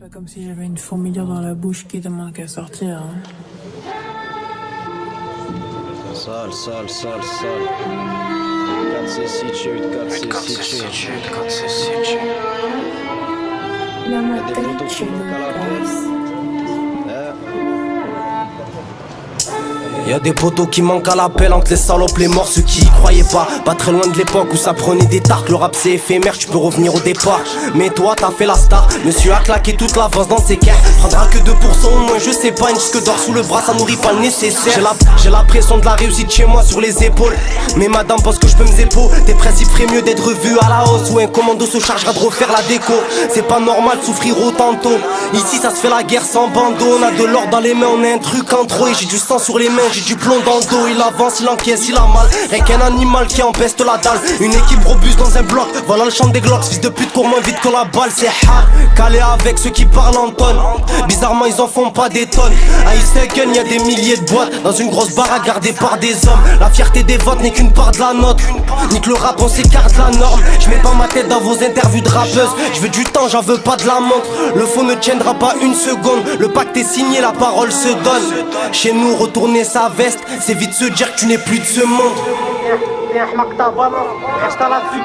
Pas comme si j'avais une fourmilière dans la bouche qui demande qu'à sortir. Hein. Sale. 4C situe. La Y'a des photos qui manquent à l'appel. Y'a des poteaux qui manquent à l'appel entre les salopes, les morts, ceux qui y croyaient pas très loin de l'époque où ça prenait des tartes. Le rap c'est éphémère, tu peux revenir au départ. Mais toi t'as fait la star, monsieur a claqué toute l'avance dans ses caisses. Prendra que 2% au moins, je sais pas, une que d'or sous le bras, ça nourrit pas le nécessaire. J'ai la pression de la réussite chez moi sur les épaules. Mais madame pense que je peux me zépo. Tes principes feraient mieux d'être revus à la hausse, ou un commando se chargera de refaire la déco. C'est pas normal de souffrir autant tôt. Ici ça se fait la guerre sans bandeau. On a de l'or dans les mains, on a un truc en trop. Et j'ai du sang sur les mains, j'ai du plomb dans le dos. Il avance, il encaisse, il a mal. Rien qu'un animal qui empeste la dalle. Une équipe robuste dans un bloc. Voilà le chant des glocks, fils de pute court moins vite que la balle. C'est hard, calé avec ceux qui parlent en tonnes. Bizarrement ils en font pas des tonnes. À Isseken y'a des milliers de boîtes. Dans une grosse baraque gardée par des hommes. La fierté des votes n'est qu'une part de la note. Nique le rap, on s'écarte de la norme. Je mets pas ma tête dans vos interviews de rappeuses. Je veux du temps, j'en veux pas de la montre. Le faux ne tiendra pas une seconde. Le pacte est signé, la parole se donne. Chez nous, retourner sa veste, c'est vite se dire que tu n'es plus de ce monde. Reste à l'affût.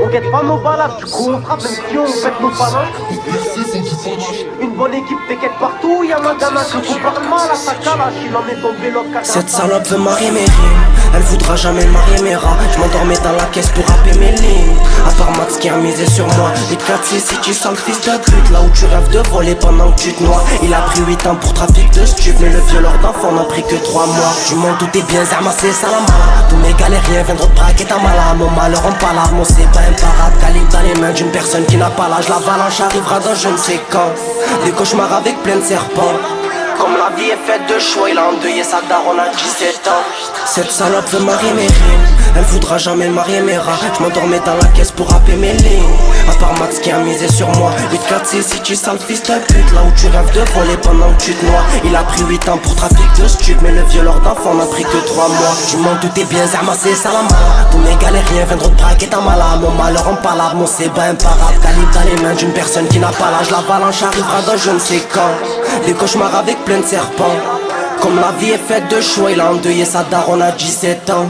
On guette pas nos balades, du coup on frappe même si on pète nos balances. Une bonne équipe t'inquiète partout, y'a Madame que vous parle mal à sa calache. Il en est tombé l'autre caca. Cette salope veut marier mes rimes, elle voudra jamais marier mes rats. Je m'endormais dans la caisse pour rapper mes lignes. À part Max qui a misé sur moi. Les 4C si tu sens le fils de pute. Là où tu rêves de voler pendant que tu te noies. Il a pris 8 ans pour trafic de stup. Mais le violeur d'enfant n'a pris que 3 mois. Du monde tout est bien ramassé, salamala. Tous mes galériens viendront te braquer ta mala. Mon malheur en palade, mon c'est pas imparable. Calibre dans les mains d'une personne qui n'a pas l'âge. L'avalanche arrivera dans je ne sais quand. Des cauchemars avec plein de serpents. Comme la vie est faite de choix, il a endeuillé sa daronne à 17 ans. Cette salope veut marier mes rimes, elle voudra jamais marier mes rats. Je m'endormais dans la caisse pour rapper mes lignes. À part Max qui a misé sur moi. 8-4-6 si tu sales fils de pute. Là où tu rêves de voler pendant que tu te noies. Il a pris 8 ans pour trafic de stup. Mais le violeur d'enfant n'a pris que 3 mois. Du monde tout est bien ramassé, salamala. Tous mes galériens viendront te braquer ta mala. Mon malheur en palade, mon c'est pas imparable. Calibre dans les mains d'une personne qui n'a pas l'âge. L'avalanche arrivera dans je ne sais quand. Des cauchemars avec plein de serpents. Comme la vie est faite de choix, il a endeuillé sa daronne à 17 ans.